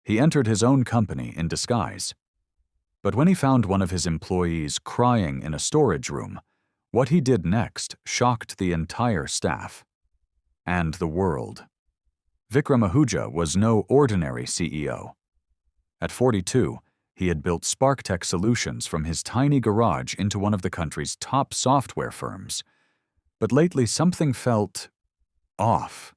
He entered his own company in disguise. But when he found one of his employees crying in a storage room, what he did next shocked the entire staff and the world. Vikram Ahuja was no ordinary CEO. At 42, he had built SparkTech Solutions from his tiny garage into one of the country's top software firms. But lately something felt off.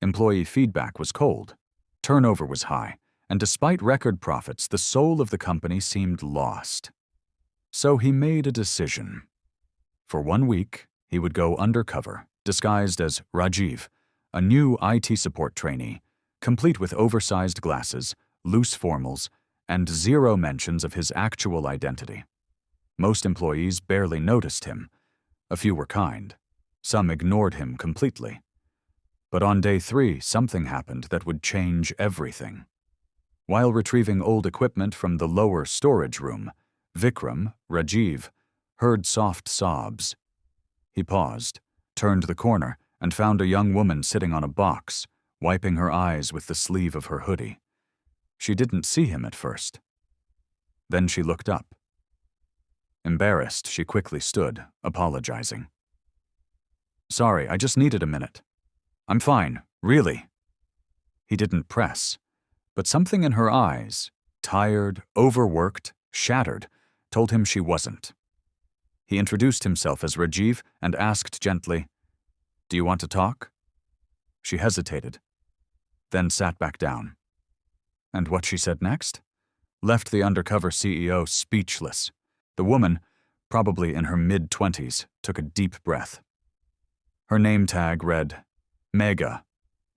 Employee feedback was cold, turnover was high, and despite record profits, the soul of the company seemed lost. So he made a decision. For 1 week, he would go undercover, disguised as Rajiv, a new IT support trainee, complete with oversized glasses, loose formals, and zero mentions of his actual identity. Most employees barely noticed him. A few were kind. Some ignored him completely. But on day 3, something happened that would change everything. While retrieving old equipment from the lower storage room, Vikram, Rajiv, heard soft sobs. He paused, turned the corner, and found a young woman sitting on a box, wiping her eyes with the sleeve of her hoodie. She didn't see him at first. Then she looked up. Embarrassed, she quickly stood, apologizing. "Sorry, I just needed a minute. I'm fine, really." He didn't press, but something in her eyes, tired, overworked, shattered, told him she wasn't. He introduced himself as Rajiv and asked gently, "Do you want to talk?" She hesitated, then sat back down. And what she said next left the Undercover CEO speechless. The woman, probably in her mid-20s, took a deep breath. Her name tag read, Mega,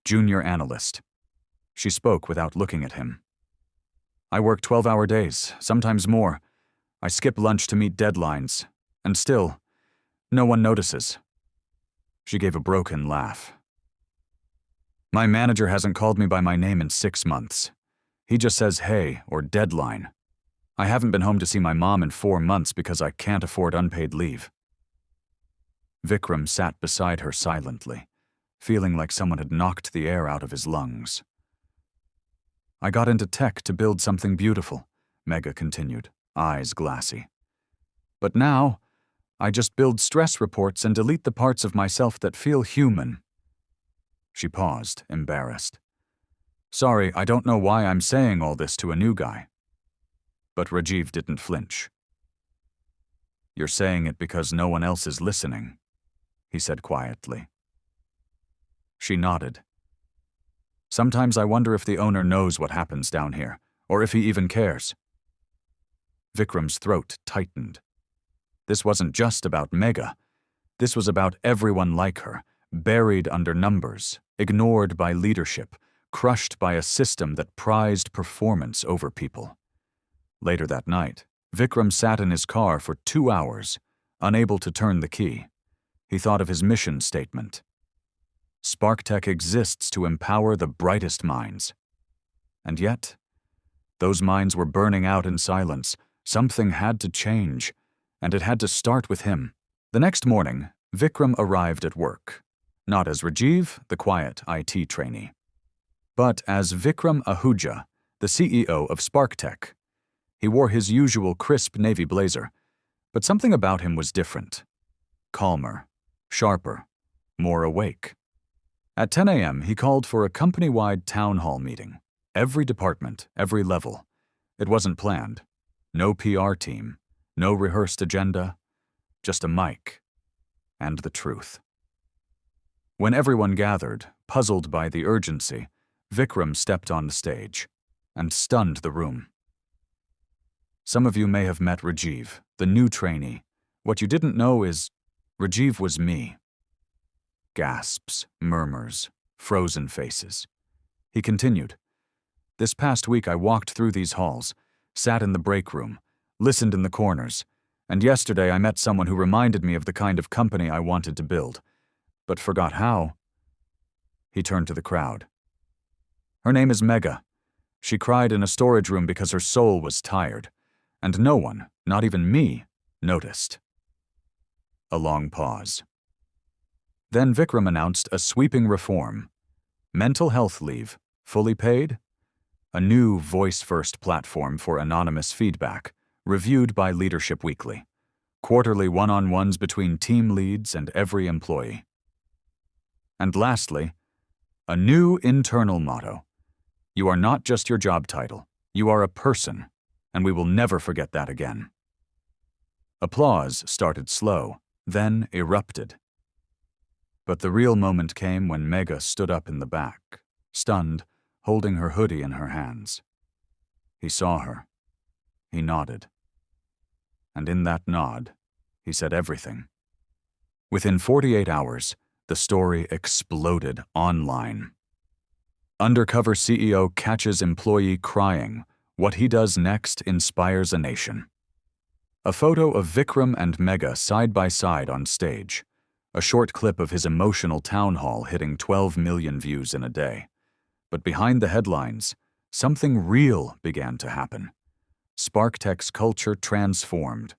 Junior Analyst. She spoke without looking at him. "I work 12-hour days, sometimes more. I skip lunch to meet deadlines. And still, no one notices." She gave a broken laugh. "My manager hasn't called me by my name in 6 months. He just says hey or deadline. I haven't been home to see my mom in 4 months because I can't afford unpaid leave." Vikram sat beside her silently, feeling like someone had knocked the air out of his lungs. "I got into tech to build something beautiful," Mega continued, eyes glassy. "But now, I just build stress reports and delete the parts of myself that feel human." She paused, embarrassed. "Sorry, I don't know why I'm saying all this to a new guy." But Rajiv didn't flinch. "You're saying it because no one else is listening," he said quietly. She nodded. "Sometimes I wonder if the owner knows what happens down here, or if he even cares." Vikram's throat tightened. This wasn't just about Mega. This was about everyone like her, buried under numbers, ignored by leadership, crushed by a system that prized performance over people. Later that night, Vikram sat in his car for 2 hours, unable to turn the key. He thought of his mission statement. SparkTech exists to empower the brightest minds. And yet, those minds were burning out in silence. Something had to change, and it had to start with him. The next morning, Vikram arrived at work, not as Rajiv, the quiet IT trainee, but as Vikram Ahuja, the CEO of SparkTech. He wore his usual crisp navy blazer, but something about him was different. Calmer, sharper, more awake. At 10 a.m., he called for a company-wide town hall meeting. Every department, every level. It wasn't planned. No PR team, no rehearsed agenda, just a mic and the truth. When everyone gathered, puzzled by the urgency, Vikram stepped on the stage and stunned the room. "Some of you may have met Rajiv, the new trainee. What you didn't know is Rajiv was me." Gasps, murmurs, frozen faces. He continued, "This past week I walked through these halls, sat in the break room, listened in the corners, and yesterday I met someone who reminded me of the kind of company I wanted to build, but forgot how." He turned to the crowd. "Her name is Mega. She cried in a storage room because her soul was tired, and no one, not even me, noticed." A long pause. Then Vikram announced a sweeping reform. Mental health leave, fully paid, a new voice-first platform for anonymous feedback, reviewed by Leadership Weekly, quarterly one-on-ones between team leads and every employee. And lastly, a new internal motto: you are not just your job title, you are a person, and we will never forget that again. Applause started slow, then erupted. But the real moment came when Mega stood up in the back, stunned, holding her hoodie in her hands. He saw her. He nodded. And in that nod, he said everything. Within 48 hours, the story exploded online. Undercover CEO catches employee crying. What he does next inspires a nation. A photo of Vikram and Mega side by side on stage. A short clip of his emotional town hall hitting 12 million views in a day. But behind the headlines, something real began to happen. SparkTech's culture transformed.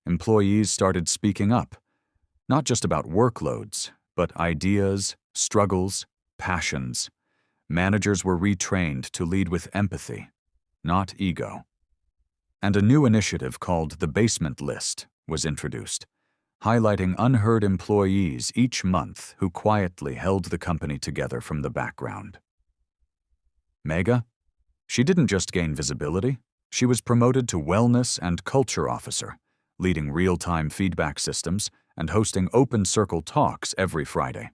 Employees started speaking up, not just about workloads, but ideas, struggles, passions. Managers were retrained to lead with empathy, not ego. And a new initiative called the Basement List was introduced, highlighting unheard employees each month who quietly held the company together from the background. Mega? She didn't just gain visibility, she was promoted to Wellness and Culture Officer, leading real-time feedback systems and hosting open circle talks every Friday.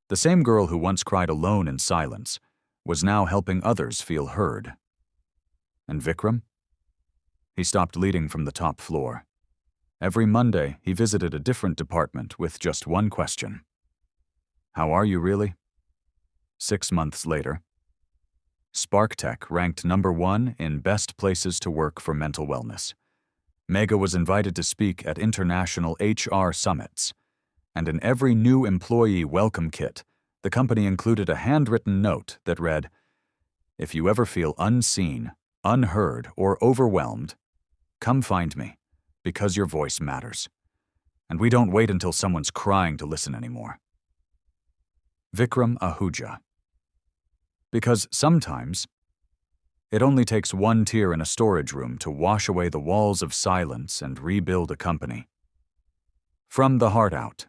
The same girl who once cried alone in silence was now helping others feel heard. And Vikram? He stopped leading from the top floor. Every Monday, he visited a different department with just one question. How are you really? 6 months later, SparkTech ranked #1 in best places to work for mental wellness. Mega was invited to speak at international HR summits, and in every new employee welcome kit, the company included a handwritten note that read, "If you ever feel unseen, unheard, or overwhelmed, come find me, because your voice matters. And we don't wait until someone's crying to listen anymore." Vikram Ahuja. Because sometimes, it only takes one tear in a storage room to wash away the walls of silence and rebuild a company. From the heart out,